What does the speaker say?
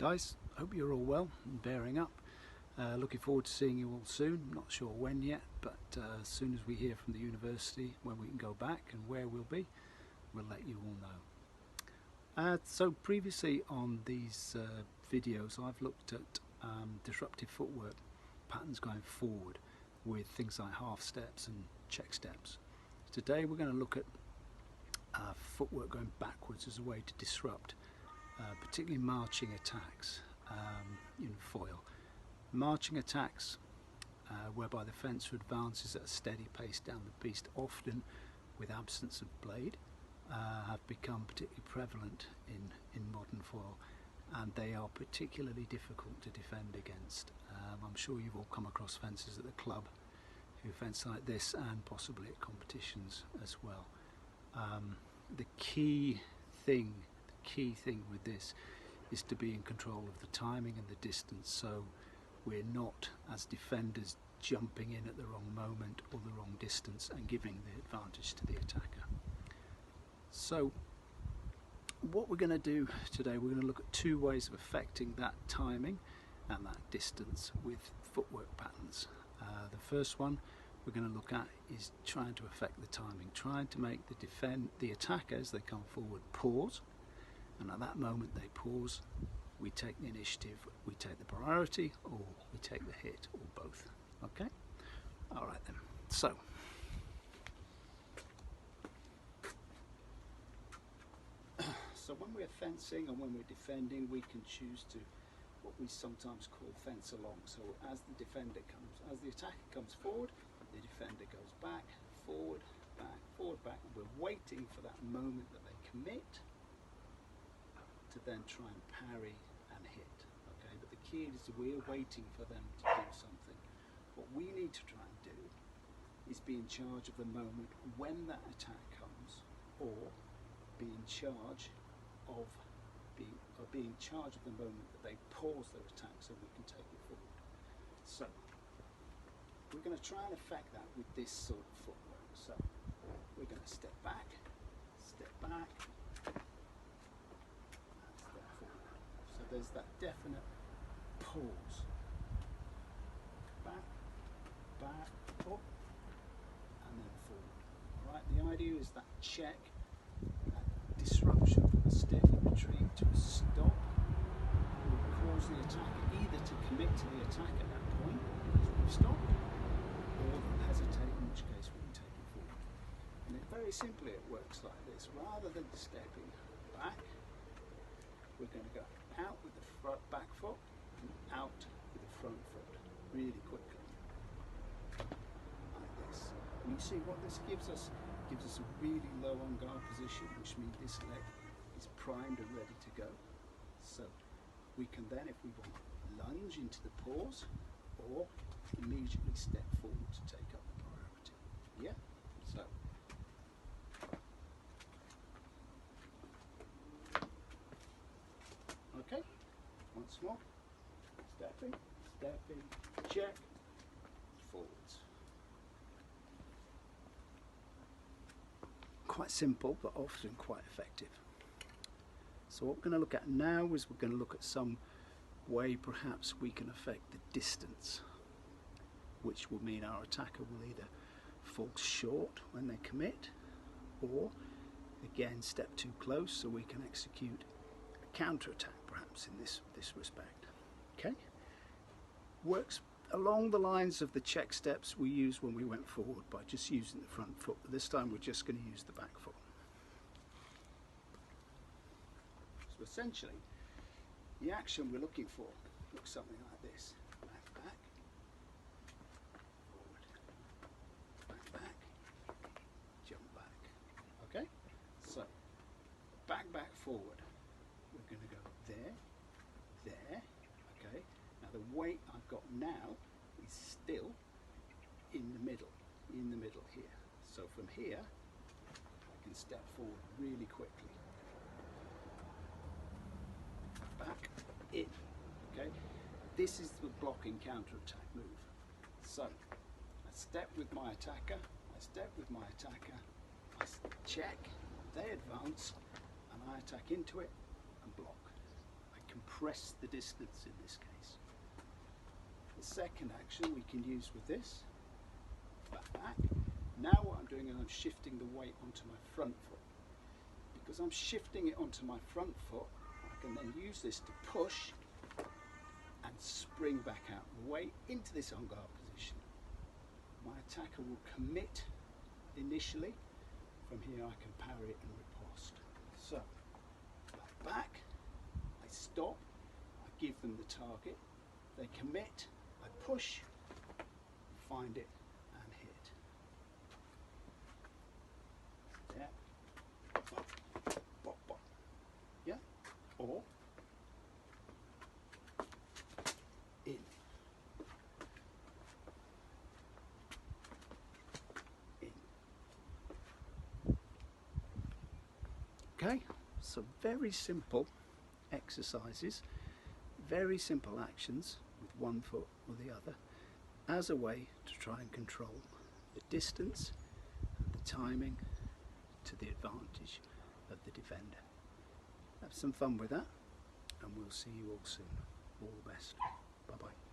guys, hope you're all well and bearing up. Looking forward to seeing you all soon. Not sure when yet, but as soon as we hear from the university when we can go back and where we'll be, we'll let you all know. So previously on these videos I've looked at disruptive footwork patterns going forward with things like half steps and check steps. Today we're going to look at footwork going backwards as a way to disrupt particularly marching attacks in foil. Marching attacks whereby the fencer advances at a steady pace down the piste, often with absence of blade, have become particularly prevalent in modern foil, and they are particularly difficult to defend against. I'm sure you've all come across fencers at the club who fence like this, and possibly at competitions as well. The key thing with this is to be in control of the timing and the distance, so we're not, as defenders, jumping in at the wrong moment or the wrong distance and giving the advantage to the attacker. So what we're going to do today, we're going to look at two ways of affecting that timing and that distance with footwork patterns. The first one we're going to look at is trying to affect the timing, trying to make the attacker, as they come forward, pause, and at that moment they pause, we take the initiative, we take the priority, or we take the hit, or both. Okay? Alright then. So when we're fencing and when we're defending, we can choose to what we sometimes call fence along. So as the attacker comes forward, the defender goes back, forward, back, and we're waiting for that moment that they commit to then try and parry and hit. Okay, but the key is we're waiting for them to do something. What we need to try and do is be in charge of the moment when that attack comes, or be in charge of the moment that they pause their attack so we can take it forward. So we're going to try and affect that with this sort of footwork. So we're going to step back, and step forward. So there's that definite pause. Back, up, and then forward. Alright, the idea is that check, that disruption from a steady retreat to a stop, will cause the attacker either to commit to the attack at that point because we've stopped, or hesitate, in which case we can take it forward. And very simply it works like this. Rather than stepping back, we're going to go out with the back foot and out with the front foot really quickly, like this. And you see what this gives us a really low on guard position, which means this leg is primed and ready to go. So we can then, if we want, lunge into the pause or immediately step forward to take up the priority. Yeah? So okay, once more, stepping, check, forwards. Quite simple, but often quite effective. So what we're going to look at now is we're going to look at some way perhaps we can affect the distance, which will mean our attacker will either fall short when they commit, or again step too close so we can execute a counter-attack perhaps in this respect. Okay? Works along the lines of the check steps we used when we went forward by just using the front foot, but this time we're just going to use the back foot. So essentially the action we're looking for looks something like this: back, forward, back, jump back. Okay, so back, forward, we're going to go there. Okay, now the weight I've got now is still in the middle here. So from here I can step forward really quickly, back, in. Okay, this is the blocking counter-attack move. So I step with my attacker, I check, they advance, and I attack into it and block. I can press the distance in this case. The second action we can use with this, back. Now what I'm doing is I'm shifting the weight onto my front foot. Because I'm shifting it onto my front foot, I can then use this to push and spring back out the way into this on guard position. My attacker will commit initially. From here I can parry it and riposte. So, back, I stop, I give them the target, they commit, I push, find it and hit. Yeah. Bop, bop, bop. Yeah. Or in. Okay, so very simple exercises, very simple actions with one foot or the other as a way to try and control the distance and the timing to the advantage of the defender. Have some fun with that and we'll see you all soon. All the best. Bye bye.